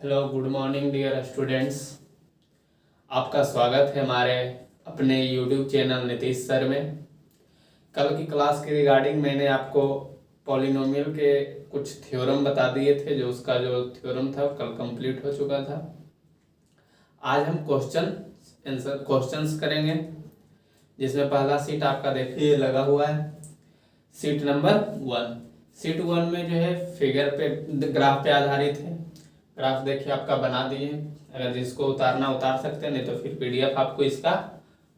Hello good morning dear students. आपका स्वागत है हमारे अपने यूट्यूब चैनल नीतीश सर में। कल की क्लास के रिगार्डिंग मैंने आपको पॉलिनोमियल के कुछ थ्योरम बता दिए थे, जो उसका जो थ्योरम था कल कंप्लीट हो चुका था। आज हम क्वेश्चंस करेंगे, जिसमें पहला सीट आपका देखिए लगा हुआ है, सीट नंबर 1। सीट 1 में जो है फिगर पे ग्राफ पे आधारित है। ग्राफ देखिए आपका बना दिए, अगर जिसको उतारना उतार सकते हैं, नहीं तो फिर पीडीएफ आपको इसका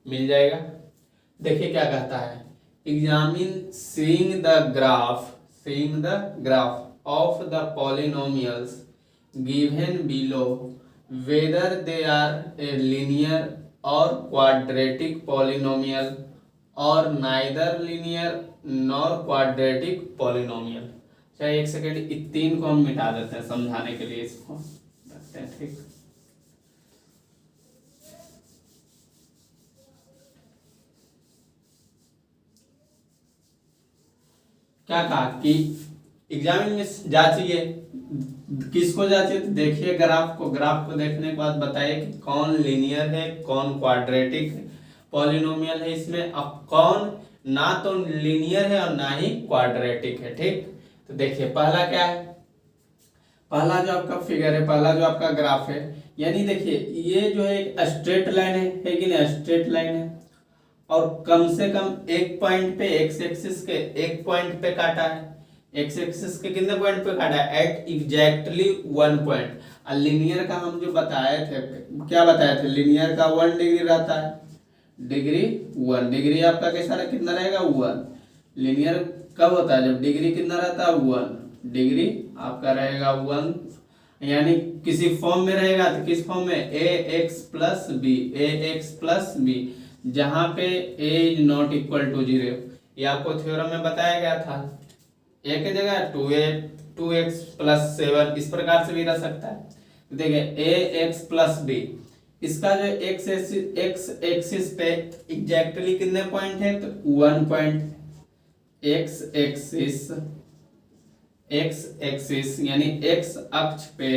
मिल जाएगा। देखिए क्या कहता है, examine seeing the graph of the polynomials given below whether they are a linear or quadratic polynomial or neither linear nor quadratic polynomial। चाहे एक सेकेंड, इस 3 को हम मिटा देते हैं समझाने के लिए, इसको रखते हैं, ठीक। क्या कहा कि एग्जामिन में जांचिए, किसको जांचिए, तो देखिए ग्राफ को देखने के बाद बताइए कि कौन लीनियर है, कौन क्वाड्रेटिक पॉलिनोमियल है। इसमें अब कौन ना तो लीनियर है और ना ही क्वाड्रेटिक है, ठीक। तो देखिए पहला क्या है, पहला जो आपका फिगर है, पहला जो आपका ग्राफ है, यानी देखिए ये जो है एक स्ट्रेट लाइन है कि नहीं, स्ट्रेट लाइन है, और कम से कम एक पॉइंट पे एक्स एक्सिस के एक पॉइंट पे काटा है। एक्स एक्सिस के कितने पॉइंट पे काटा है, एट एग्जैक्टली 1 पॉइंट। और लीनियर का हम जो बताए थे, क्या बताए थे, लीनियर का 1 डिग्री रहता है, डिग्री 1 डिग्री आपका कैसा रहे, कितना रहेगा 1। लीनियर कब होता है, जब डिग्री कितना रहता है 1 डिग्री आपका रहेगा 1, यानी किसी फॉर्म में रहेगा तो किस फॉर्म में, ए एक्स प्लस बी, जहां पे a is not equal to 0। ये आपको थ्योरम में बताया गया था, a की जगह 2x प्लस 7 इस प्रकार से भी रह सकता है। देखिए a x प्लस बी, इसका जो x एक्सिस पे एग्जैक्टली कितने पॉइंट है, तो 1 पॉइंट। x एक्सिस यानी x अक्ष पे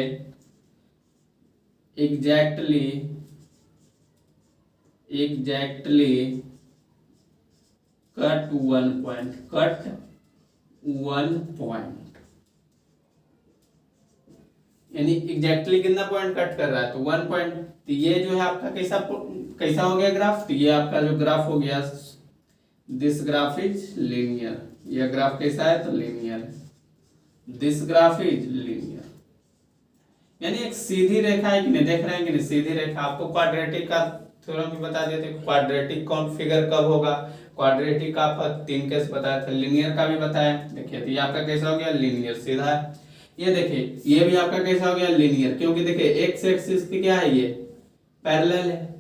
एग्जैक्टली कट 1 पॉइंट, यानी एग्जैक्टली कितना पॉइंट कट कर रहा है, तो 1 पॉइंट। तो ये जो है आपका कैसा हो गया ग्राफ, तो ये आपका जो ग्राफ हो गया, दिस ग्राफ इज लीनियर। ये ग्राफ कैसा है, तो लीनियर है, दिस ग्राफ इज लीनियर, यानी एक सीधी रेखा है कि नहीं, देख रहे हैं कि नहीं, सीधी रेखा। आपको क्वाड्रेटिक का थ्योरम भी बता दिए थे, क्वाड्रेटिक कौन फिगर कब होगा, क्वाड्रेटिक का आपका 3 केस बताया था, लीनियर का भी बताया। देखिए तो ये आपका कैसा हो गया, लीनियर, सीधा है। ये देखिए ये भी आपका कैसा हो गया, लीनियर, क्योंकि देखिए एक्स एक्सिस की क्या है, ये पैरेलल है।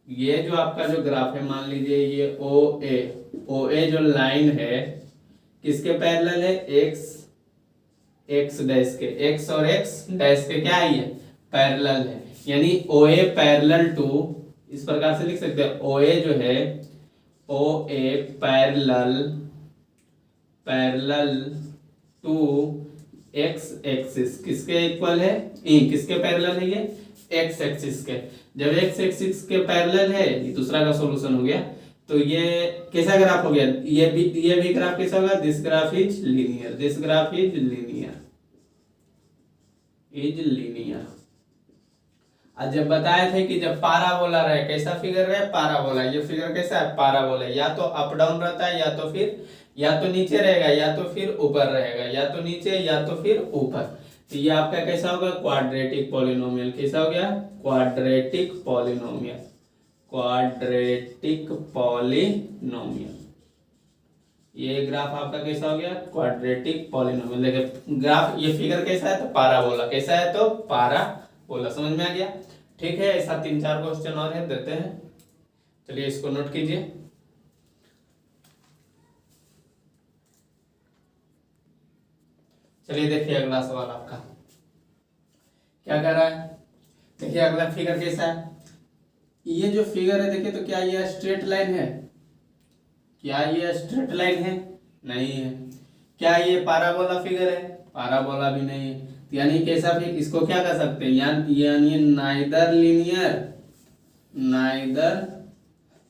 ये जो आपका जो ग्राफ है, मान लीजिए ये ओ ए जो लाइन है, किसके पैरेलल है, एक्स डैश के, एक्स और एक्स डैश के क्या है, ये पैरेलल है। यानी ओ ए पैरेलल टू, इस प्रकार से लिख सकते हैं, ओ ए जो है, ओ ए पैरेलल टू एक्स एक्सिस, किसके इक्वल है, किसके पैरेलल है, ये एक्स एक्सिस के। जब एक्स एक्सिस के पैरेलल है, ये दूसरा का सॉल्यूशन हो गया, तो ये कैसा ग्राफ हो गया, ये भी ग्राफ कैसा होगा, दिस ग्राफ इज लीनियर, आज जब बताए थे कि जब पाराबोला रहे, कैसा फिगर रहे, पाराबोला, ये फिगर कैसा है, पाराबोला, या तो अप डाउन रहता है, या तो नीचे रहेगा, या तो फिर ऊपर रहेगा, या तो नीचे या तो फिर ऊपर। तो ये आपका कैसा होगा, क्वाड्रेटिक पॉलिनोमियल। कैसा हो गया, क्वाड्रेटिक पॉलिनोमियल। ये ग्राफ आपका कैसा हो गया, क्वाड्रेटिक पॉलिनोमियल। देखिए ग्राफ, ये फिगर कैसा है, तो पाराबोला, कैसा है, तो पाराबोला। समझ में आ गया, ठीक है। ऐसा 3-4 क्वेश्चन और है, देते हैं, चलिए इसको नोट कीजिए। चलिए देखिए अगला सवाल आपका क्या कर रहा है। देखिए अगला फिगर कैसा है, ये जो फिगर है देखिए, तो क्या ये स्ट्रेट लाइन है, क्या ये स्ट्रेट लाइन है, नहीं है। क्या ये पाराबोला फिगर है, पाराबोला भी नहीं है। यानी कैसा भी इसको क्या कर सकते हैं, यानी neither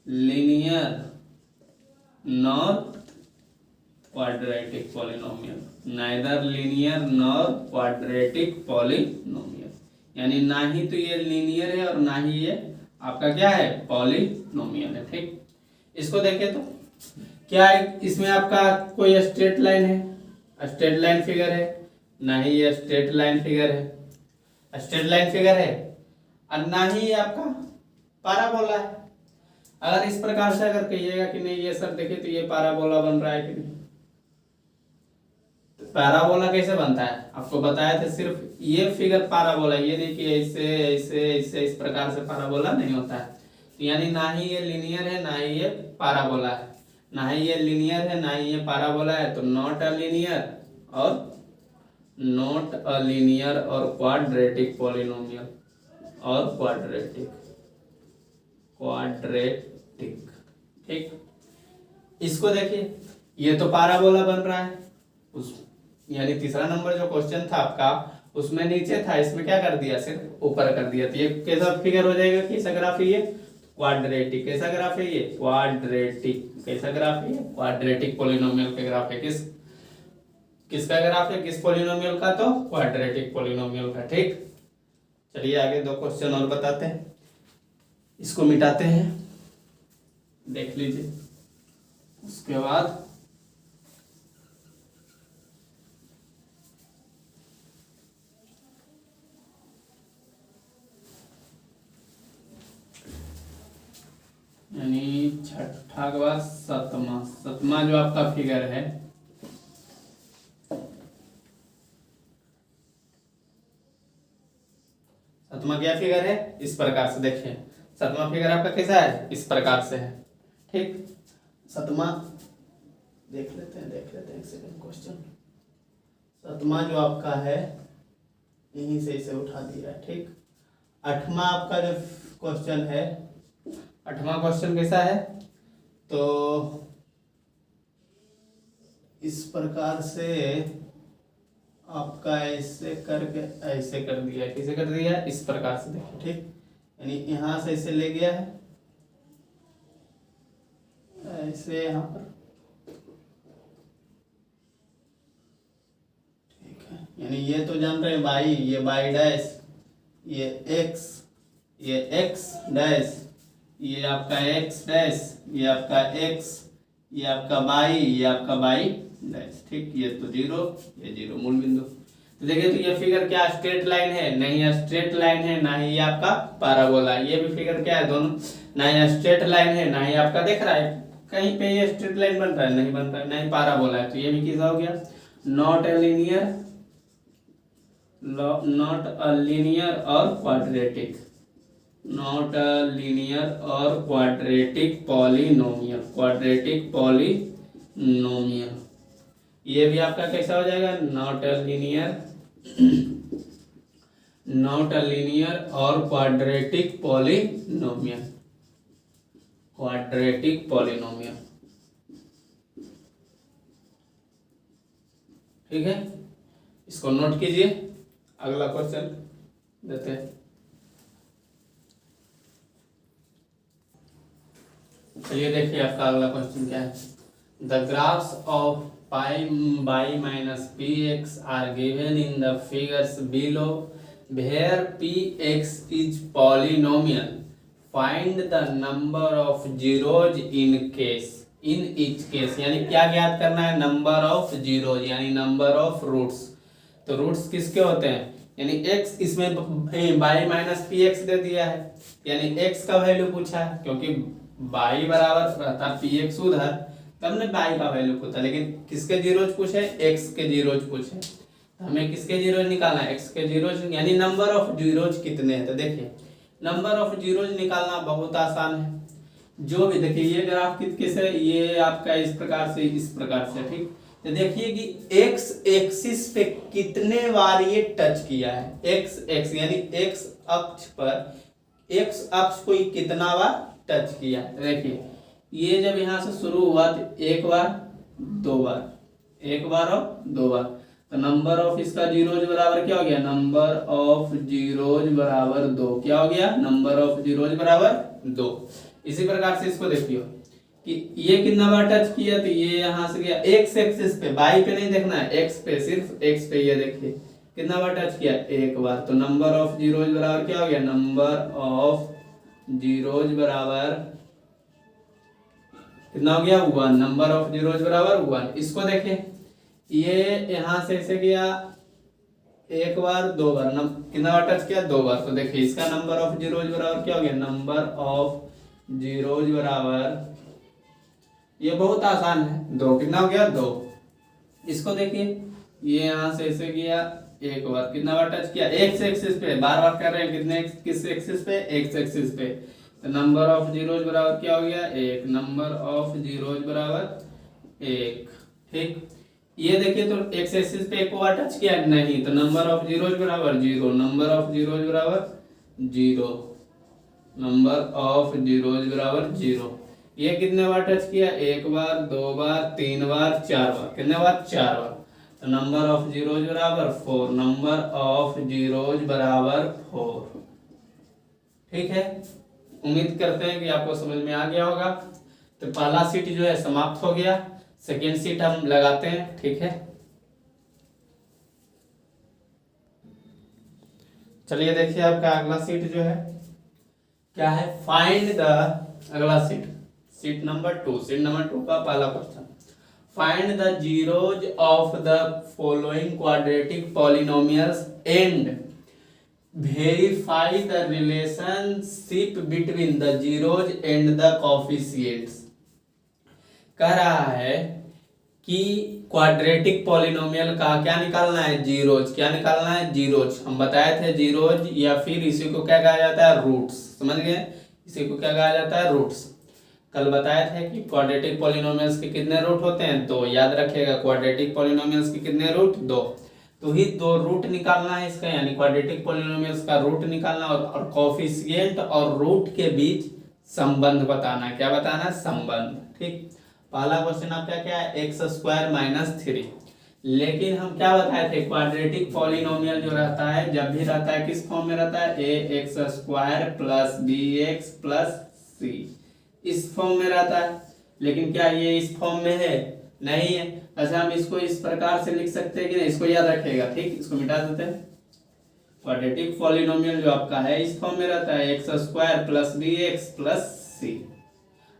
linear nor quadratic polynomial, neither linear nor quadratic polynomial, यानी ना ही तो ये लीनियर है और ना ही ये आपका क्या है, पॉलिनोमियल है। ठीक, इसको देखें तो क्या है, इसमें आपका कोई स्ट्रेट लाइन है, स्ट्रेट लाइन फिगर है, ना ही ये स्ट्रेट लाइन फिगर है, स्ट्रेट लाइन फिगर है, और ना ही आपका पैराबोला है। अगर इस प्रकार से अगर कहिएगा कि नहीं ये सर देखिए तो ये पैराबोला बन रहा है कि नहीं, तो पैराबोला कैसे बनता है आपको बताया था, सिर्फ ये फिगर पैराबोला, ये देखिए ऐसे ऐसे ऐसे इस प्रकार से पैराबोला नहीं होता है। तो यानी ना ही ये लीनियर है ना ही ये पैराबोला है, ना ही ये लीनियर है ना ही ये पैराबोला है, तो नॉट अ लीनियर और क्वाड्रेटिक पॉलिनोमियल और क्वाड्रेटिक। ठीक, इसको देखिए ये तो पैराबोला बन रहा है, उस यानी तीसरा नंबर जो क्वेश्चन था आपका उसमें नीचे था, इसमें क्या कर दिया, सिर्फ ऊपर कर दिया। तो ये कैसा फिगर हो जाएगा, कैसा ग्राफ है ये, क्वाड्रेटिक। कैसा ग्राफ है ये, क्वाड्रेटिक। कैसा ग्राफ है ये, क्वाड्रेटिक पॉलिनोमियल का ग्राफ है। किसका ग्राफ है, किस पॉलिनोमियल का, तो क्वाड्रेटिक पॉलिनोमियल का। ठीक, चलिए आगे दो क्वेश्चन और बताते हैं, इसको मिटाते हैं, देख लीजिए। उसके बाद यानी छठा के बाद सतमा जो आपका फिगर है, सतमा क्या फिगर है, इस प्रकार से देखिए। सतमा फिगर आपका कैसा है, इस प्रकार से है। ठीक, सतमा देख लेते हैं एक सेकंड क्वेश्चन। सतमा जो आपका है यहीं से इसे उठा दिया है। ठीक, आठवां आपका जो क्वेश्चन है, आठवां क्वेश्चन कैसा है, तो इस प्रकार से आपका ऐसे करके ऐसे कर दिया, कैसे कर दिया, इस प्रकार से देखिए। ठीक, यानी यहां से ऐसे ले गया है, ऐसे यहाँ पर। ठीक है, यानी ये तो जान रहे हैं बाई, ये बाई डैश, ये एक्स डैश, ये आपका एक्स डैश, ये आपका एक्स, ये आपका बाई, ये आपका बाई डैश। ठीक, ये तो जीरो, ये जीरो मूल बिंदु। तो देखिए तो ये फिगर क्या स्ट्रेट लाइन है, नहीं स्ट्रेट लाइन है, ना ही ये आपका पैराबोला। ये भी फिगर क्या है, दोनों ना ही स्ट्रेट लाइन है ना ही आपका देख रहा है कहीं पे ये स्ट्रेट लाइन बन रहा है, नहीं बन रहा है, नहीं पैराबोला है। तो ये भी किसका हो गया, नॉट अ लीनियर और क्वाड्रेटिक, नॉट अ लीनियर और क्वाड्रेटिक पॉलिनोमियल। ये भी आपका कैसा हो जाएगा, नॉट अ लीनियर और क्वाड्रेटिक पॉलिनोमियल। ठीक है, इसको नोट कीजिए। अगला क्वेश्चन देते हैं। चलिए देखिए आपका अगला क्वेश्चन क्या है। The graphs of pi by minus P X are given in the figures below, where P X is polynomial, find the number of zeros in each case. यानी क्या ज्ञात करना है, नंबर ऑफ जीरोज यानी number of roots. तो roots किसके होते हैं, यानी x इसमें बाई माइनस पी एक्स दे दिया है, यानी x का वैल्यू पूछा है, क्योंकि बाई बराबर रहता पी एक्स उधर, तब ने बाई का वैल्यू पूछा। लेकिन किसके जीरोज पूछे, x के जीरोज पूछे। तो हमें किसके जीरोज निकालना है, x के जीरोज, यानी नंबर ऑफ जीरोज कितने हैं। तो देखिए नंबर ऑफ जीरोज निकालना बहुत आसान है। जो भी देखिए ये ग्राफ किससे, ये आपका इस प्रकार से। ठीक, तो देखिए कि x एक्सिस पे कितने बार ये टच किया है, x यानी x अक्ष पर x अक्ष को कितना बार टच किया है। देखिए ये जब यहाँ से शुरू हुआ तो एक बार, दो बार, एक बार और दो बार। तो नंबर ऑफ इसका जीरोज बराबर क्या हो गया, नंबर ऑफ जीरोज बराबर 2। क्या हो गया, नंबर ऑफ जीरोज बराबर 2। इसी प्रकार से इसको देखियो कि ये कितना बार टच किया, तो ये यहां से गया एक्स एक्सिस पे, वाई पे नहीं देखना है, एक्स पे, सिर्फ एक्स पे। ये देखिए कितना बार टच किया, एक बार। तो नंबर ऑफ जीरोज बराबर क्या हो गया, नंबर ऑफ जीरोज बराबर कितना हो गया, 1। नंबर ऑफ जीरोज बराबर 1। इसको देखें, ये यहां से ऐसे गया एक बार, दो बार, कितना बार टच किया, 2 बार। तो देखिए इसका नंबर ऑफ जीरोज बराबर क्या हो गया, नंबर ऑफ जीरोज बराबर, ये बहुत आसान है, 2। कितना हो गया, 2। इसको देखिए, ये यहां से ऐसे गया एक बार, कितना बार टच किया, एक्स एक्सिस पे, बार बार कर रहे हैं, कितने किस एक्सिस पे, एक्स एक्सिस पे। तो नंबर ऑफ जीरोज बराबर क्या हो गया, 1। नंबर ऑफ जीरोज बराबर 1। ठीक, ये देखिए तो एक्स एक्सिस पे एक बार टच किया नहीं, तो नंबर ऑफ जीरोज बराबर 0। नंबर ऑफ जीरोज बराबर 0। नंबर ऑफ जीरोज बराबर 0। ये कितने बार टच किया, एक बार, 2 बार, 3 बार, 4 बार। कितने बार, 4 बार। तो नंबर ऑफ जीरोज बराबर 4। नंबर ऑफ जीरोज बराबर 4। ठीक है, उम्मीद करते हैं कि आपको समझ में आ गया होगा। तो पहला सीट जो है समाप्त हो गया, सेकेंड सीट हम लगाते हैं। ठीक है, चलिए देखिए आपका अगला सीट जो है क्या है, फाइंड द, अगला seat, seat number 2, seat number 2 का पहला question, find the zeros of the following quadratic polynomials and verify the relationship between the zeros and the coefficients. कह रहा है कि क्वाड्रेटिक पॉलिनोमियल का क्या निकालना है, जीरोज। क्या निकालना है, जीरोज। हम बताए थे जीरोज, या फिर इसी को क्या कहा जाता है, रूट्स। समझ गए, इसी को क्या कहा जाता है, रूट्स। कल बताए थे कि क्वाड्रेटिक पॉलिनोमियल्स के कितने रूट होते हैं, 2। याद रखिएगा, क्वाड्रेटिक पॉलिनोमियल्स के कितने रूट, 2। तो ही 2 रूट निकालना है इसका, यानी क्वाड्रेटिक पॉलिनोमियल्स का रूट निकालना, और कोफिशिएंट और रूट के बीच संबंध बताना है। क्या बताना है, संबंध। ठीक, पहला क्वेश्चन आपका क्या है, एक्स स्क्वायर माइनस 3। लेकिन हम क्या बताए थे, क्वाड्रेटिक पॉलिनोमियल जो रहता है, जब भी रहता है किस फॉर्म में रहता है, A X square plus B X plus C, इस फॉर्म में रहता है। लेकिन क्या ये इस फॉर्म में है, नहीं है। अच्छा, हम इसको इस प्रकार से लिख सकते हैं कि नहीं, इसको याद रखिएगा। ठीक, इसको मिटा देते हैं। क्वाड्रेटिक पॉलिनोमियल जो आपका है इस फॉर्म में रहता है, X square plus B X plus C.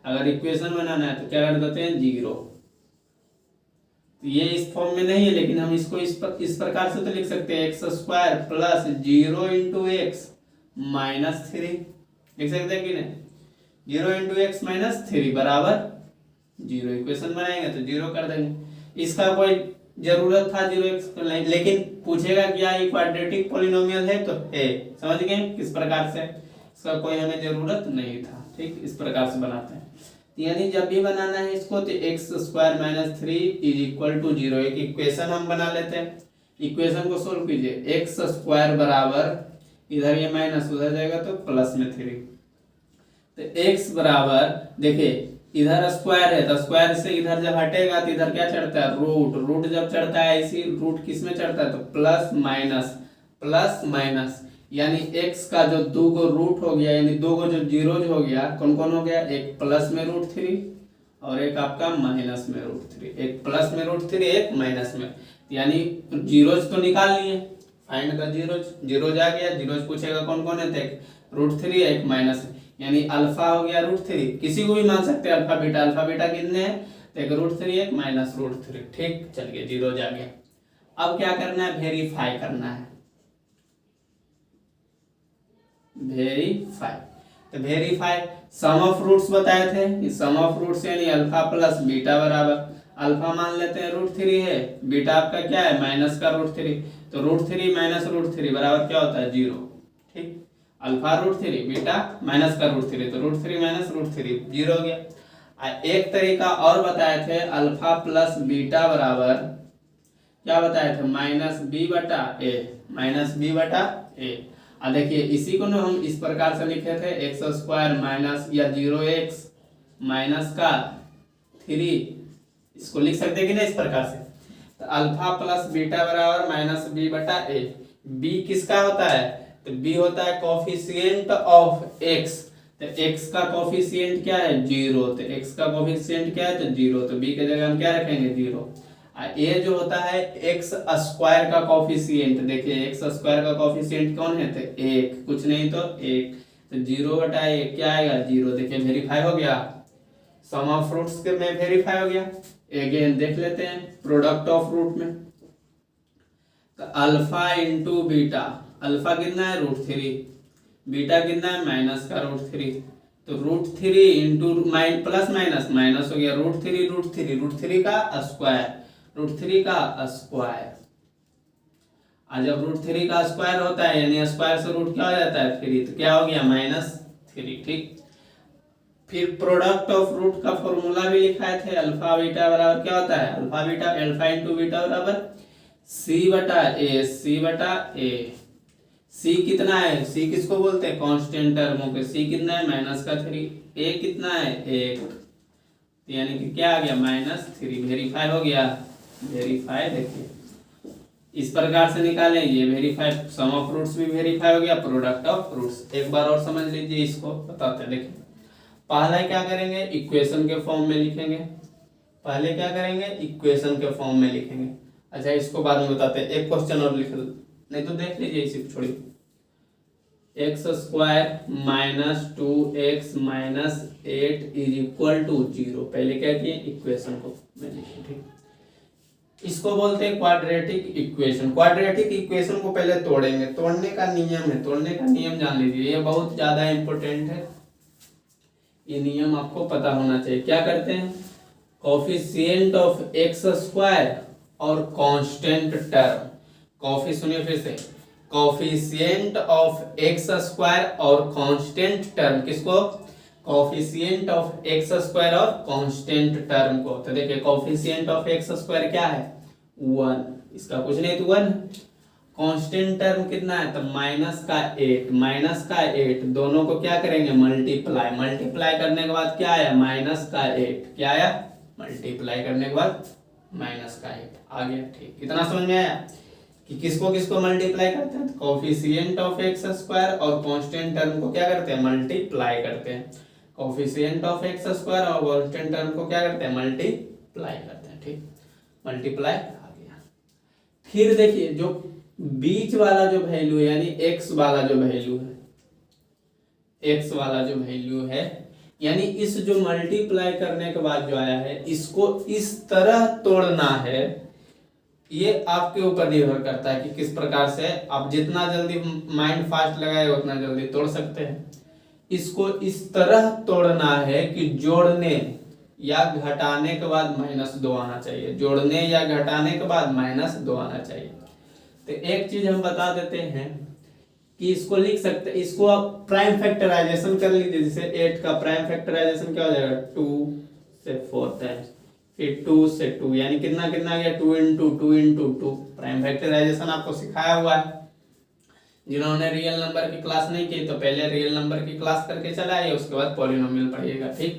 अगर इक्वेशन बनाना है तो क्या कर देते हैं, 0। तो ये इस फॉर्म में नहीं है, लेकिन हम इसको इस प्रकार से तो लिख सकते हैं, x square plus 0 into x minus 3। लिख सकते हैं कि नहीं, 0 इंटू एक्स माइनस 3 बराबर 0। इक्वेशन बनाएंगे तो 0 कर देंगे। इसका कोई जरूरत था 0x, लेकिन पूछेगा क्या ये क्वाड्रेटिक पॉलिनोमियल है, तो है। समझ गए किस प्रकार से, इसका कोई हमें जरूरत नहीं था। ठीक, इस प्रकार से बनाते हैं। यानी जब भी बनाना है इसको, तो X square minus 3 is equal to 0। एक इक्वेशन हम बना लेते हैं। इक्वेशन को सोल्व कीजिए, एक्स स्क्वायर बराबर, इधर ये माइनस उधर जाएगा तो प्लस में 3। तो x बराबर, देखिए इधर स्क्वायर है, तो स्क्वायर से इधर जब हटेगा तो इधर क्या चढ़ता है, रूट। रूट जब चढ़ता है, इसी रूट किस में चढ़ता है, तो प्लस माइनस, यानी x का जो 2 गो रूट हो गया, यानी 2 गो जो जीरोज हो गया, कौन कौन हो गया, एक प्लस में √3 और एक आपका माइनस में √3। एक प्लस में √3, एक माइनस में, यानी जीरोज तो निकाल लिए। फाइंड द जीरोज, जीरोज आ गया। जीरोज पूछेगा कौन कौन है, तो एक √3 एक माइनस, यानी अल्फा हो गया √3। किसी को भी मान सकते हैं अल्फा बीटा। अल्फा बीटा कितने हैं, तो एक √3 एक माइनस √3। ठीक, चलिए जीरोज आ गया। अब क्या करना है, वेरीफाई करना है। वेरीफाई, तो वेरीफाई सम ऑफ रूट्स बताए थे कि सम ऑफ रूट्स यानी अल्फा प्लस बीटा बराबर, अल्फा मान लेते हैं √3 है, बीटा आपका क्या है माइनस का √3, तो √3 माइनस √3 बराबर क्या होता है, 0। ठीक, अल्फा √3 बीटा माइनस का √3, तो √3 माइनस √3 0 हो गया। एक तरीका और बताए थे, अल्फा प्लस बीटा बराबर क्या बताए थे, माइनस बी बटा ए। देखिए इसी को ना हम इस प्रकार से लिखे थे, एक्स स्क्वायर माइनस या 0x माइनस का 3, इसको लिख सकते हैं कि नहीं इस प्रकार से। तो अल्फा प्लस बीटा बराबर माइनस बी बटा ए। बी किसका होता है? तो बी होता है कोफिशिएंट ऑफ एक्स। तो एक्स का कोफिशिएंट क्या है? 0। तो एक्स का कोफिशिएंट क्या है? तो 0। तो बी की जगह हम क्या रखेंगे? 0। ए जो होता है एक्स स्क्वायर का कोफिशिएंट, देखिए एक्स स्क्वायर का कोफिशिएंट कौन है? तो 1, कुछ नहीं तो 1। तो 0 बटा 1 क्या आएगा? 0। देखिए वेरीफाई हो गया, सम ऑफ रूट्स के में वेरीफाई हो गया। अगेन देख लेते हैं प्रोडक्ट ऑफ रूट में। तो अल्फा इंटू बीटा, अल्फा कितना है? √3, बीटा कितना है? माइनस का √3। तो √3 इंटू प्लस माइनस माइनस हो गया, √3 का स्क्वायर, √3 का स्क्वायर। और जब √3 का स्क्वायर होता है यानी स्क्वायर से रूट क्या हो जाता है? 3। तो क्या हो गया? -3। ठीक, फिर प्रोडक्ट ऑफ रूट का फॉर्मूला भी लिखाए थे, अल्फा बीटा बराबर क्या होता है? अल्फा इंटू बीटा बराबर सी बटा ए, सी बटा ए। सी कितना है? सी किसको बोलते हैं? कांस्टेंट टर्मों के। सी कितना है? -3। ए कितना है? 1। यानी कि क्या आ गया? -3। वेरीफाई हो गया, वेरीफाई। देखिए इस प्रकार से निकालें, ये वेरीफाई, सम ऑफ रूट्स भी वेरीफाई हो गया, प्रोडक्ट ऑफ रूट्स। एक बार और समझ लीजिए, इसको बताते हैं। देखिए पहले क्या करेंगे? इक्वेशन के फॉर्म में लिखेंगे। पहले क्या करेंगे? इक्वेशन के फॉर्म में लिखेंगे। अच्छा इसको बाद में बताते हैं। एक क्वेश्चन और लिख लो, नहीं तो देख लीजिए इसी को छोड़िए। x² - 2x - 8 = 0। पहले क्या किए? इक्वेशन को मैं लिखे। ठीक, इसको बोलते हैं क्वाड्रेटिक इक्वेशन। क्वाड्रेटिक इक्वेशन को पहले तोड़ेंगे। तोड़ने का नियम है, तोड़ने का नियम जान लीजिए, ये बहुत ज्यादा इंपॉर्टेंट है। ये नियम आपको पता होना चाहिए। क्या करते हैं? कोफिशिएंट ऑफ x² और कांस्टेंट टर्म, कॉफी सुनिए फिर से, कोफिशिएंट ऑफ x² और कांस्टेंट टर्म, किसको? कोफिशिएंट ऑफ x² और कांस्टेंट टर्म को। तो देखिए कोफिशिएंट ऑफ x² क्या है? 1, इसका कुछ नहीं तो 1। कांस्टेंट टर्म कितना है? तो -8 दोनों को क्या करेंगे? मल्टीप्लाई। मल्टीप्लाई करने के बाद क्या आया? -8। क्या आया? मल्टीप्लाई करने के बाद -8 आ गया। ठीक, कितना समझ में आया कि किसको किसको मल्टीप्लाई करते हैं? तो कोफिशिएंट ऑफ x² और कांस्टेंट टर्म को क्या करते हैं? मल्टीप्लाई करते हैं। कोफिशिएंट ऑफ x² और कांस्टेंट टर्म को क्या करते हैं? मल्टीप्लाई करते हैं। ठीक, मल्टीप्लाई आ गया। फिर देखिए जो बीच वाला जो वैल्यू है यानी x वाला जो वैल्यू है, x वाला जो वैल्यू है यानी इस जो मल्टीप्लाई करने के बाद जो आया है, इसको इस तरह तोड़ना है। ये आपके ऊपर निर्भर करता है कि किस प्रकार से आप जितना जल्दी माइंड फास्ट लगाए उतना जल्दी तोड़ सकते हैं। इसको इस तरह तोड़ना है कि जोड़ने या घटाने के बाद -2 आना चाहिए। जोड़ने या घटाने के बाद -2 आना चाहिए। तो एक चीज हम बता देते हैं कि इसको लिख सकते हैं, इसको आप प्राइम फैक्टराइजेशन कर लीजिए। जैसे 8 का प्राइम फैक्टराइजेशन क्या हो जाएगा? 2 से 4 टाइम्स, फिर 2 से 2 यानी कितना कितना गया? 2 × 2 प्राइम फैक्टराइजेशन आपको सिखाया हुआ है। जिन्होंने रियल नंबर की क्लास नहीं की तो पहले रियल नंबर की क्लास करके चला आइए, उसके बाद पॉलिनोमियल पढ़िएगा। ठीक,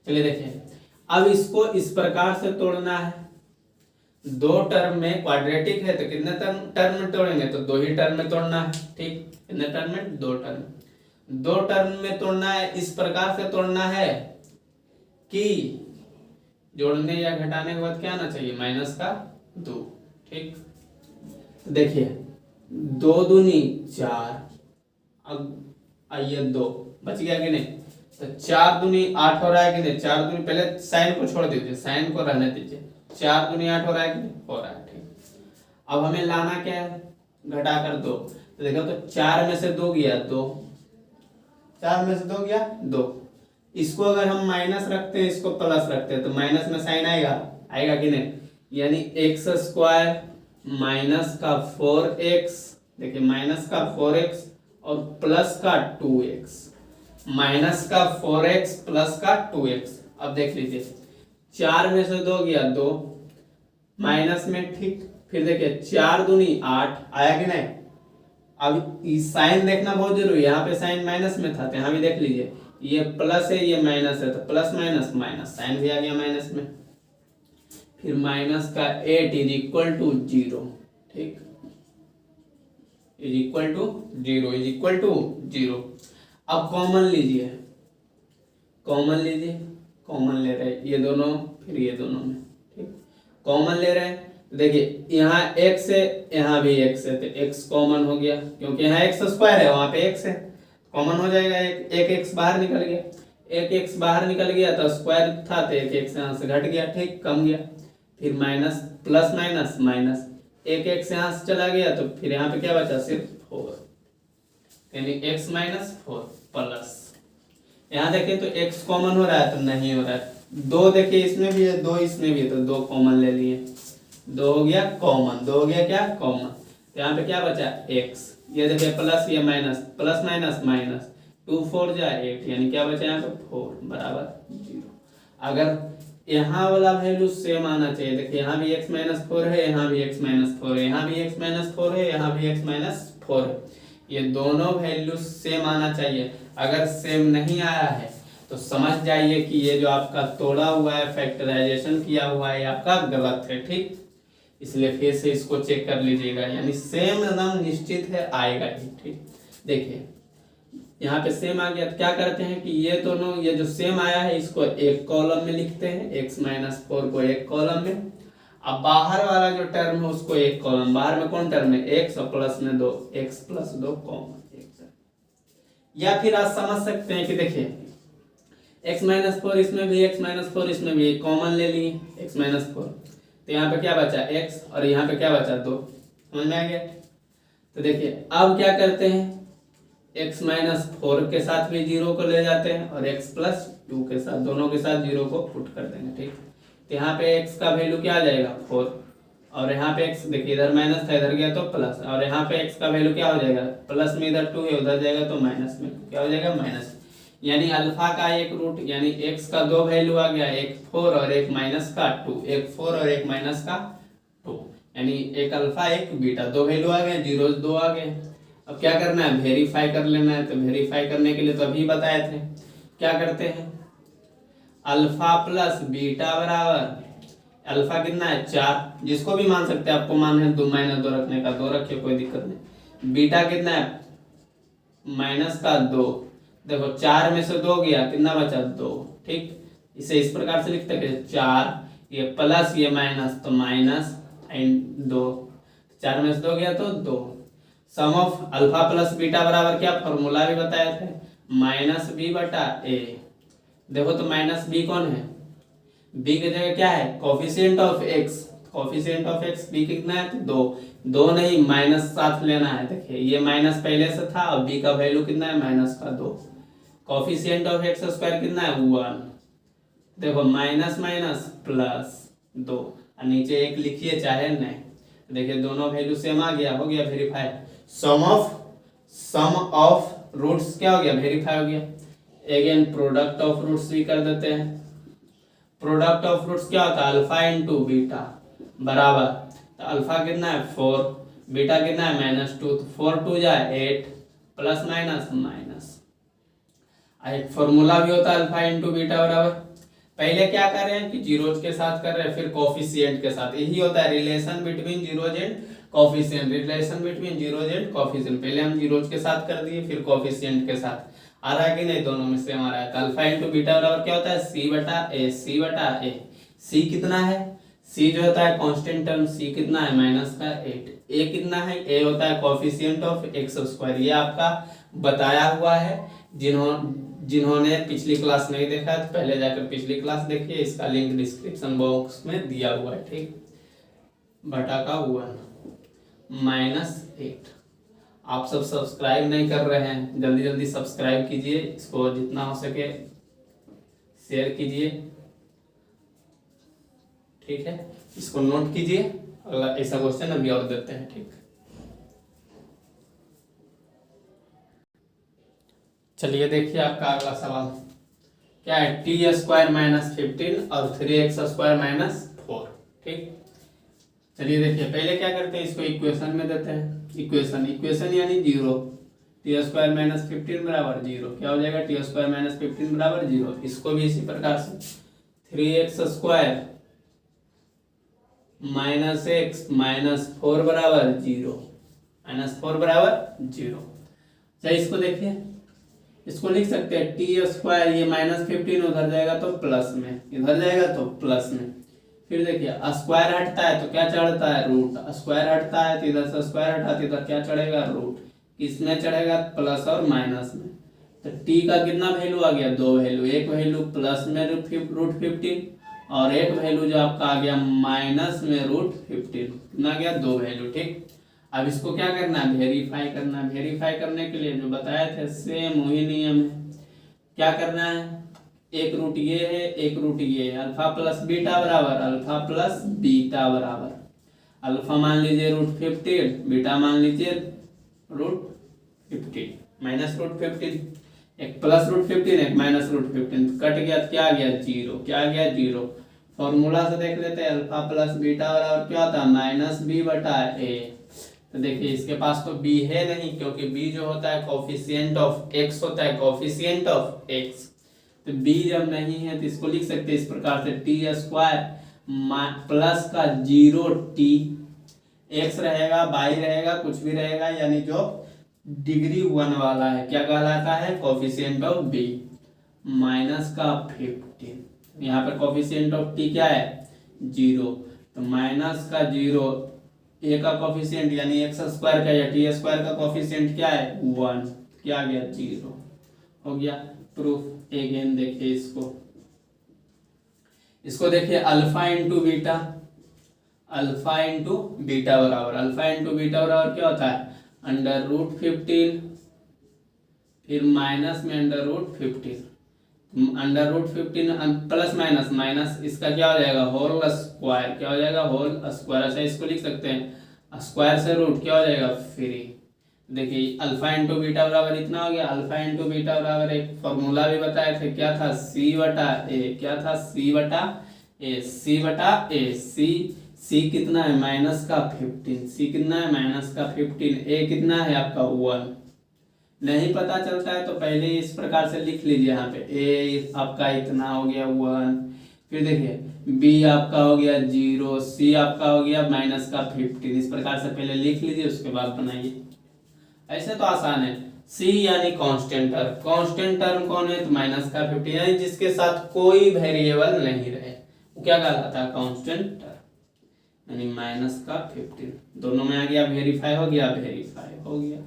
चलिए देखिए अब इसको इस प्रकार से तोड़ना है। 2 टर्म में क्वाड्रेटिक है तो कितने टर्म में तोड़ेंगे? तो 2 ही टर्म में तोड़ना है। ठीक, कितने टर्म में? 2 टर्म। 2 टर्म में तोड़ना है, इस प्रकार से तोड़ना है कि जोड़ने या घटाने के बाद क्या आना चाहिए? -2। ठीक, देखिए 2 दूनी 4, अब आइए 2 बच गया कि नहीं? तो 4 दूनी 8 हो रहा है कि नहीं? 4 दूनी, पहले साइन को छोड़ दीजिए, साइन को रहने दीजिए। 4 दूनी 8 हो रहा है कि नहीं? हो रहा है। ठीक, अब हमें लाना क्या है? घटाकर 2। तो देखो तो 4 में से 2 गया 2, 4 में से 2 गया 2। इसको अगर हम माइनस रखते हैं, इसको प्लस रखते हैं तो माइनस में साइन आएगा, आएगा कि नहीं? यानी x² माइनस का 4x, देखिए माइनस का 4x और प्लस का 2x, माइनस का 4x प्लस का 2x। अब देख लीजिए 4 में से 2 गया 2 माइनस में। ठीक, फिर देखिए 4 दूनी 8 आया कि नहीं? अब इस साइन देखना बहुत जरूरी है। यहाँ पे साइन माइनस में था तो यहाँ भी देख लीजिए, ये प्लस है ये माइनस है तो प्लस माइनस माइनस, साइन भी आ गया माइनस में। फिर माइनस का 8 इज इक्वल टू 0, ठीक, is equal to 0, is equal to 0। अब कॉमन लीजिए, कॉमन लीजिए, कॉमन ले रहे हैं ये दोनों, फिर ये दोनों में, ठीक, कॉमन ले रहे हैं। देखिए यहाँ x है, यहाँ भी x है, तो x कॉमन हो गया, क्योंकि यहाँ x स्क्वायर है, वहां पे x है, कॉमन हो जाएगा। एक x बाहर निकल गया, एक x बाहर निकल गया तो स्क्वायर था, तो एक x यहाँ से घट गया, ठीक, कम गया। फिर माइनस, प्लस माइनस माइनस, एक x यहाँ से चला गया, तो फिर यहाँ पे क्या बचा, सिर्फ 4, यानी x माइनस 4 प्लस, यहाँ देखिए तो x कॉमन हो रहा है, तो नहीं हो रहा है। 2 देखिए इसमें भी है, 2 इसमें भी है, तो 2 कॉमन ले लिए, 2 हो गया कॉमन, 2 हो गया क्या कॉमन, तो यहाँ पे क्या बचा x, ये देखिए प्लस, ये माइनस, प्लस माइनस माइनस, 2 4 जा 8, यानी क्या बचा यहाँ पे 4 बराबर 0। अगर यहाँ वाला वैल्यू सेम आना चाहिए, देखिए यहाँ भी x माइनस 4 है, यहाँ भी x माइनस 4 है, यहाँ भी x माइनस 4 है, यहाँ भी x माइनस 4 है, ये दोनों वैल्यू सेम आना चाहिए। अगर सेम नहीं आया है तो समझ जाइए कि ये जो आपका तोड़ा हुआ है, फैक्टराइजेशन किया हुआ है, आपका गलत है, ठीक, इसलिए फिर से इसको चेक कर लीजिएगा, यानी सेम एकदम निश्चित है आएगा ही, ठीक। देखिए यहाँ पे सेम आ गया, तो क्या करते हैं कि ये दोनों, ये जो सेम आया है इसको एक कॉलम में लिखते हैं, x माइनस 4 को एक कॉलम में, अब बाहर वाला जो टर्म है उसको एक कॉलम, बाहर में कौन टर्म है, x और प्लस में 2, x प्लस 2 कॉमन, या फिर आप समझ सकते हैं कि देखिए x माइनस 4 इसमें भी, x माइनस 4 इसमें भी, कॉमन ले लिए x माइनस 4, तो यहाँ पे क्या बचा x, और यहाँ पे क्या बचा 2, समझ में आ गया। तो देखिए अब क्या करते हैं, x माइनस 4 के साथ भी 0 को ले जाते हैं, और x प्लस 2 के साथ, दोनों के साथ 0 को पुट कर देंगे, ठीक। तो यहाँ पे x का वैल्यू क्या आ जाएगा 4, और यहाँ पे x, देखिए इधर माइनस था, इधर गया तो प्लस, और यहाँ पे x का वैल्यू क्या हो जाएगा, प्लस में इधर 2 है, उधर जाएगा तो माइनस में क्या हो जाएगा, माइनस, यानी अल्फा का एक रूट, यानी x का 2 वैल्यू आ गया, एक 4 और एक माइनस का 2, एक 4 और एक माइनस का 2, यानी एक अल्फा एक बीटा, 2 वैल्यू आ गए, 0 2 आ गए। अब क्या करना है, वेरीफाई कर लेना है, तो वेरीफाई करने के लिए तो अभी बताए थे, क्या करते हैं, अल्फा प्लस बीटा बराबर, अल्फा कितना है 4, जिसको भी मान सकते हैं, आपको मान है 2 माइनस 2 रखने का, 2 रखिए कोई दिक्कत नहीं। बीटा कितना है माइनस का 2, देखो 4 में से 2 गया, कितना बचा 2, ठीक। इसे इस प्रकार से लिखते हैं 4, ये प्लस ये माइनस, तो माइनस एंड 2, 4 में से 2 गया तो 2। सम ऑफ अल्फा प्लस बीटा बराबर क्या, फॉर्मूला भी बताए थे, माइनस बी बटा ए। देखो तो माइनस बी कौन है, बी की जगह क्या है, coefficient of X, coefficient of X B कितना है, तो 2 नहीं माइनस साथ लेना है। देखिए ये माइनस पहले से था, और बी का वैल्यू कितना है माइनस का 2, कोफिशिएंट ऑफ एक्स स्क्वायर कितना है 1, देखो माइनस माइनस प्लस 2, और नीचे 1 लिखिए चाहे नहीं, देखिए दोनों वैल्यू सेम आ गया, हो गया वेरीफाई। सम ऑफ रूट्स क्या हो गया, वेरीफाई हो गया। अगेन प्रोडक्ट ऑफ रूट्स भी कर देते हैं, प्रोडक्ट ऑफ रूट्स क्या होता है, अल्फा इंटू बीटा बराबर, तो अल्फा कितना है 4, बीटा कितना है माइनस 2, तो 4 2 जाए 8, प्लस माइनस माइनस। एक फॉर्मूला भी होता है अल्फा इंटू बीटा बराबर, पहले क्या कर रहे हैं कि जीरोज के साथ कर रहे हैं, फिर कोफिशिएंट के साथ, यही होता है relation between zeros and coefficient, relation between zeros and coefficient. पहले हम जीरोज के साथ कर दिए, फिर कोफिशिएंट के साथ, आ रहा है कि नहीं, दोनों में सेम आ रहा है। तो अल्फा इंटू बीटा बराबर क्या होता है, सी बटा ए, सी बटा ए। सी कितना है, सी जो होता है कांस्टेंट टर्म, सी कितना है माइनस का 8, ए कितना है, ए होता है कोफिशिएंट ऑफ एक्स स्क्वायर, ये आपका बताया हुआ है। जिन्होंने पिछली क्लास नहीं देखा तो पहले जाकर पिछली क्लास देखिए, इसका लिंक डिस्क्रिप्शन बॉक्स में दिया हुआ है, ठीक। बटा का 1 माइनस 8। आप सब सब्सक्राइब नहीं कर रहे हैं, जल्दी जल्दी सब्सक्राइब कीजिए, इसको जितना हो सके शेयर कीजिए, ठीक है। इसको नोट कीजिए, अगला ऐसा क्वेश्चन अभी और देते हैं, ठीक। चलिए देखिए आपका अगला सवाल क्या है, टी स्क्वायर माइनस 15 और 3x स्क्वायर माइनस 4, ठीक। चलिए देखिए पहले क्या करते हैं, इसको इक्वेशन में देते हैं, इक्वेशन यानी 0, टी स्क्वायर माइनस 15 बराबर 0, क्या हो जाएगा, टी स्क्वायर माइनस 15 बराबर 0। इसको भी इसी प्रकार से 3x square minus x minus 4 बराबर 0, -4 बराबर 0। चलिए इसको देखिए, इसको लिख सकते हैं टी स्क्वायर, ये -15 उधर जाएगा तो प्लस में, इधर जाएगा तो प्लस में। फिर देखिए स्क्वायर हटता है तो क्या चढ़ता है, रूट। स्क्वायर हटता है तो इधर से स्क्वायर हटा तो इधर क्या चढ़ेगा, रूट। किसमें चढ़ेगा, प्लस और माइनस में। तो टी का कितना वैल्यू आ गया, 2 वैल्यू। एक वैल्यू प्लस में √15 और एक वैल्यू जो आपका आ गया माइनस में √15। कितना गया, 2 वैल्यू। ठीक, अब इसको क्या करना है, वेरीफाई करना है। वेरीफाई करने के लिए जो बताए थे सेम वही नियम है। क्या करना है, एक रूट ये है, एक रूट ये है। अल्फा प्लस बीटा बराबर अल्फा प्लस बीटा बराबर अल्फा मान लीजिए √15, बीटा मान लीजिए √15, -√15। एक प्लस √15 एक -√15, कट गया तो क्या आ गया, 0। क्या आ गया, 0। फॉर्मूला से देख लेते हैं, अल्फा प्लस बीटा बराबर क्या होता है, -b/a। तो देखिए इसके पास तो b है नहीं, क्योंकि b जो होता है कोफिशिएंट ऑफ x होता है, कोफिशिएंट ऑफ x। तो b जब नहीं है तो इसको लिख सकते हैं इस प्रकार से, टी स्क्वायर प्लस का 0t, x रहेगा, y रहेगा, कुछ भी रहेगा, यानी जो डिग्री 1 वाला है क्या कहलाता है, कोफिशिएंट ऑफ b, माइनस का 15। यहाँ पर कोफिशिएंट ऑफ t क्या है, 0। तो माइनस का 0, a का कोफिशिएंट यानी x स्क्वायर का या टी स्क्वायर का कोफिशिएंट क्या है, 1। क्या आ गया, 0 हो गया। प्रूफ अगेन देखिए इसको देखिए, alpha into beta, alpha into beta बराबर क्या होता है, √15, फिर माइनस में √15, √15 प्लस माइनस इसका क्या हो जाएगा, होल स्क्वायर। क्या हो जाएगा, होल स्क्वायर। अच्छा इसको लिख सकते हैं, स्क्वायर से रूट क्या हो जाएगा, 3। देखिए अल्फा इंटू बीटा बराबर इतना हो गया। अल्फा इंटू बीटा बराबर एक फॉर्मूला भी बताए थे, क्या था, c/a। क्या था, c/a, c कितना है, -15। c कितना है, -15। a कितना है आपका, 1। नहीं पता चलता है तो पहले इस प्रकार से लिख लीजिए, यहाँ पे a आपका इतना हो गया 1, फिर देखिए b आपका हो गया 0, c आपका हो गया -15। इस प्रकार से पहले लिख लीजिए, उसके बाद बनाइए। ऐसे तो आसान है। c यानी कांस्टेंट टर्म, कांस्टेंट टर्म कौन है, तो -15, यानी जिसके साथ कोई वेरिएबल नहीं रहे वो क्या कहलाता है, कांस्टेंट टर्म, यानी -15। दोनों में आ गया, वेरीफाई हो गया, वेरीफाई हो गया।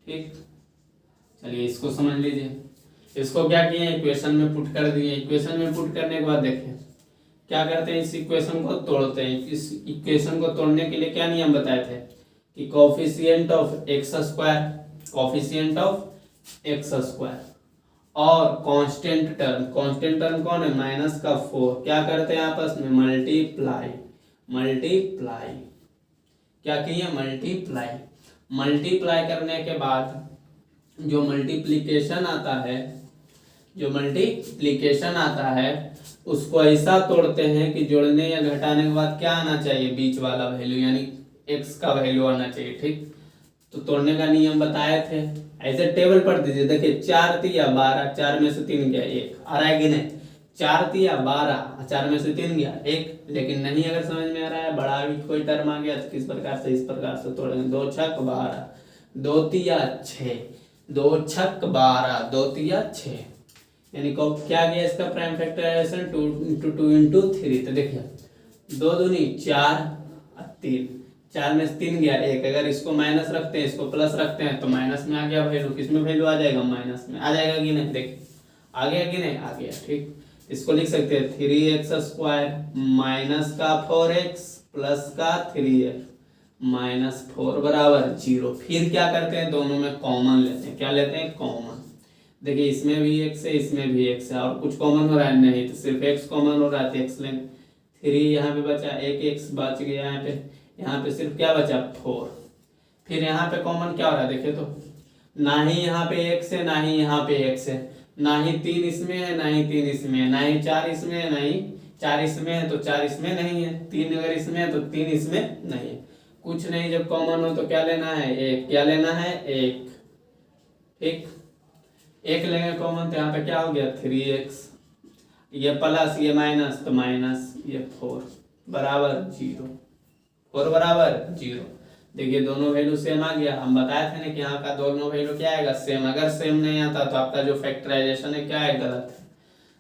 ठीक, चलिए इसको समझ लीजिए। इसको क्या किए, इक्वेशन में पुट कर दिए। इक्वेशन में पुट करने के बाद देखिए क्या करते हैं, इस इक्वेशन को तोड़ते हैं। इस इक्वेशन को तोड़ने के लिए क्या नियम बताए थे कि coefficient of x square, coefficient of x square और कांस्टेंट टर्म कौन है, -4, क्या करते हैं आपस में, मल्टीप्लाई। क्या किए, मल्टीप्लाई करने के बाद जो मल्टीप्लिकेशन आता है उसको ऐसा तोड़ते हैं कि जोड़ने या घटाने के बाद क्या आना चाहिए, बीच वाला वैल्यू, यानी x का वैल्यू आना चाहिए। ठीक, तो तोड़ने का नियम बताए थे। ऐसे टेबल पढ़ दीजिए, देखिए 4 तिया 12, 4 में से 3 गया 1, आ रहा है कि नहीं, 4 तिया 12, 4 में से 3 गया 1। लेकिन नहीं अगर समझ में आ रहा है, बड़ा भी कोई टर्म आ गया तो किस प्रकार से, इस प्रकार से तोड़ेंगे। 2 छक 12, 2 तिया 6, 2 छक 12, 2 तिया 6, यानी क्या गया इसका प्राइम फैक्टराइजेशन, 2 × 3। तो देखिए 2 दूनी 4 और 3, 4 में से 3 गया 1। अगर इसको माइनस रखते हैं, इसको प्लस रखते हैं तो माइनस में आ गया वैल्यू, किसमें वैल्यू आ जाएगा, माइनस में आ जाएगा कि नहीं, देखिए आ गया कि नहीं, आ गया। ठीक, इसको लिख सकते हैं 3x² माइनस का 4x प्लस का 3x -4 बराबर 0। फिर क्या करते हैं, दोनों में कॉमन लेते हैं। क्या लेते हैं, कॉमन। देखिए इसमें भी x है, इसमें भी x है, और कुछ कॉमन हो रहा है नहीं, तो सिर्फ x कॉमन हो रहा है तो x लेंगे। 3 यहाँ पे बचा, एक x बच गया यहाँ पे सिर्फ क्या बचा, 4। फिर यहाँ पे कॉमन क्या हो रहा है, देखिए तो ना ही यहाँ पे x है, ना ही यहाँ पे x है, ना ही 3 इसमें है, ना ही 3 इसमें है, ना ही 4 इसमें है, ना ही 4 इसमें है, तो 4 इसमें नहीं है। 3 अगर इसमें है तो 3 इसमें नहीं है। कुछ नहीं, जब कॉमन हो तो क्या लेना है, 1। क्या लेना है, 1। ठीक, 1 लेंगे कॉमन तो यहाँ पे क्या हो गया, 3x, ये प्लस ये माइनस तो माइनस, ये 4। बराबर 0, 4 बराबर 0। देखिए दोनों वैल्यू सेम आ गया। हम बताए थे ना कि यहाँ का दोनों वैल्यू क्या आएगा, सेम। अगर सेम नहीं आता तो आपका जो फैक्टराइजेशन है क्या है, गलत है।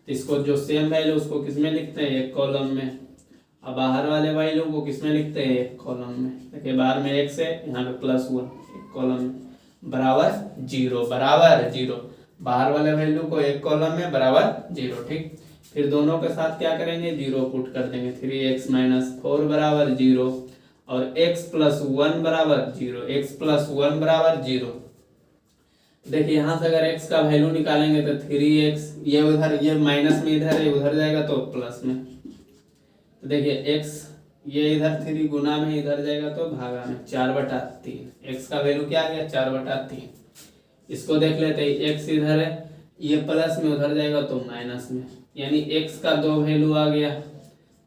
तो इसको जो सेम वैल्यू उसको किस में लिखते हैं, एक कॉलम में, अब बाहर वाले वैल्यू को किस में लिखते हैं, एक कॉलम में। देखिए बाहर में x है, यहाँ पे +1, एक कॉलम में, बराबर 0, बराबर 0। बाहर वाले वैल्यू को एक कॉलम में, बराबर 0। ठीक, फिर दोनों के साथ क्या करेंगे, 0 पुट कर देंगे। 3x - 4 बराबर 0 और x + 1 बराबर 0, x + 1 बराबर 0। देखिए यहाँ से अगर x का वैल्यू निकालेंगे तो 3x, ये उधर, ये माइनस में इधर है, उधर जाएगा तो प्लस में। तो देखिए x, ये इधर 3 गुना में, इधर जाएगा तो भागा में, 4/3। x का वैल्यू क्या आ गया, 4/3। इसको देख लेते हैं, x इधर है, ये प्लस में, उधर जाएगा तो माइनस में, यानी x का दो वैल्यू आ गया,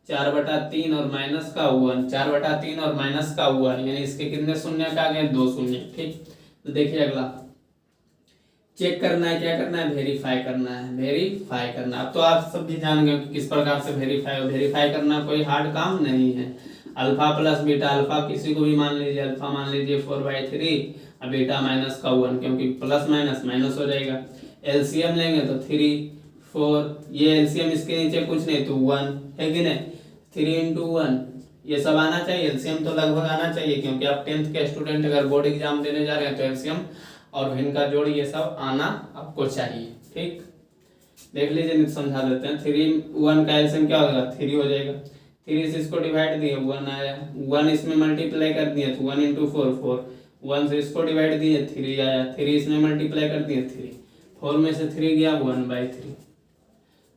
4/3 और माइनस का 1, 4/3 और माइनस का 1, यानी इसके कितने शून्य का आ गए, 2 शून्य। ठीक, तो देखिए अगला चेक करना है, क्या करना है, वेरीफाई करना है, वेरीफाई करना। अब तो आप सब भी जान गए किस प्रकार से वेरीफाई करना, कोई हार्ड काम नहीं है। अल्फा प्लस बीटा, अल्फा किसी को भी मान लीजिए, अल्फा मान लीजिए 4/3 और बीटा माइनस का 1, क्योंकि प्लस माइनस माइनस हो जाएगा। एलसीएम लेंगे तो 3, 4, ये एलसीएम इसके नीचे कुछ नहीं तो 1 है कि नहीं, 3 × 1 ये सब आना चाहिए। एलसीएम तो लगभग आना चाहिए, क्योंकि आप 10th के स्टूडेंट अगर बोर्ड एग्जाम देने जा रहे हैं तो एलसीएम और भिन्न का जोड़ ये सब आना आपको चाहिए। ठीक, देख लीजिए, नहीं समझा देते हैं। 3 1 का एलसीएम क्या होगा, 3 हो जाएगा। 3 से इसको डिवाइड दिए, 1 आया, 1 इसमें मल्टीप्लाई कर दिए तो 1 × 4 4, 1 से इसको डिवाइड दिए 3 आया, 3 इसमें मल्टीप्लाई कर दिए 3, 4 में से 3 गया 1/3।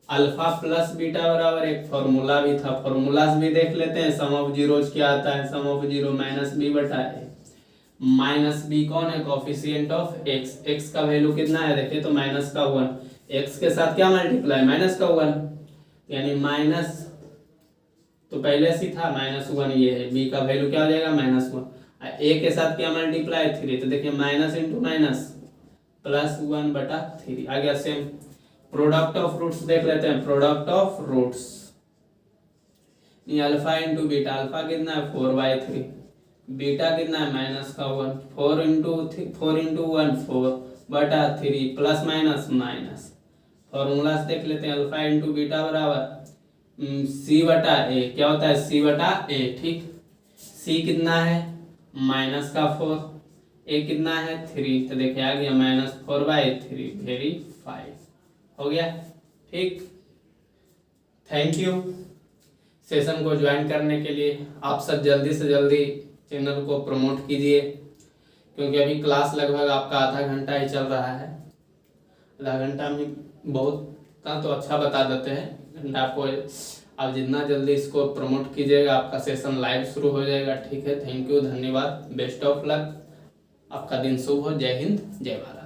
अल्फा प्लस बीटा बराबर एक फॉर्मूला भी था, फॉर्मूलाज भी देख लेते हैं। सम ऑफ जीरोज क्या आता है, sum of zero -b/a। Minus B कौन है, कोफिशिएंट ऑफ एक्स। एक्स का वैल्यू कितना है, देखिए तो माइनस का 1, एक्स के साथ क्या मल्टीप्लाई, माइनस का 1, यानी माइनस तो पहले से था -1, ये है। बी का वैल्यू क्या हो जाएगा, -1। ए के साथ क्या मल्टीप्लाई, 3, तो देखिए माइनस इंटू माइनस +1/3 आ गया। सेम प्रोडक्ट ऑफ रूट्स देख लेते हैं, product of roots, alpha into beta, alpha कितना है 4/3, बीटा कितना है -1, 4 × 1 4/3 प्लस माइनस माइनस। फॉर्मूला देख लेते हैं, अल्फा इंटू बीटा बराबर c/a, क्या होता है c/a। ठीक, c कितना है -4, a कितना है 3, तो देखिए आ गया -4/3, वेरीफाई हो गया। ठीक, थैंक यू। सेशन को ज्वाइन करने के लिए आप सब जल्दी से जल्दी चैनल को प्रमोट कीजिए, क्योंकि अभी क्लास लगभग आपका आधा घंटा ही चल रहा है। आधा घंटा में बहुत का तो अच्छा बता देते हैं, घंटा आपको, आप जितना जल्दी इसको प्रमोट कीजिएगा आपका सेशन लाइव शुरू हो जाएगा। ठीक है, थैंक यू, धन्यवाद, बेस्ट ऑफ लक, आपका दिन शुभ हो। जय हिंद, जय भारत।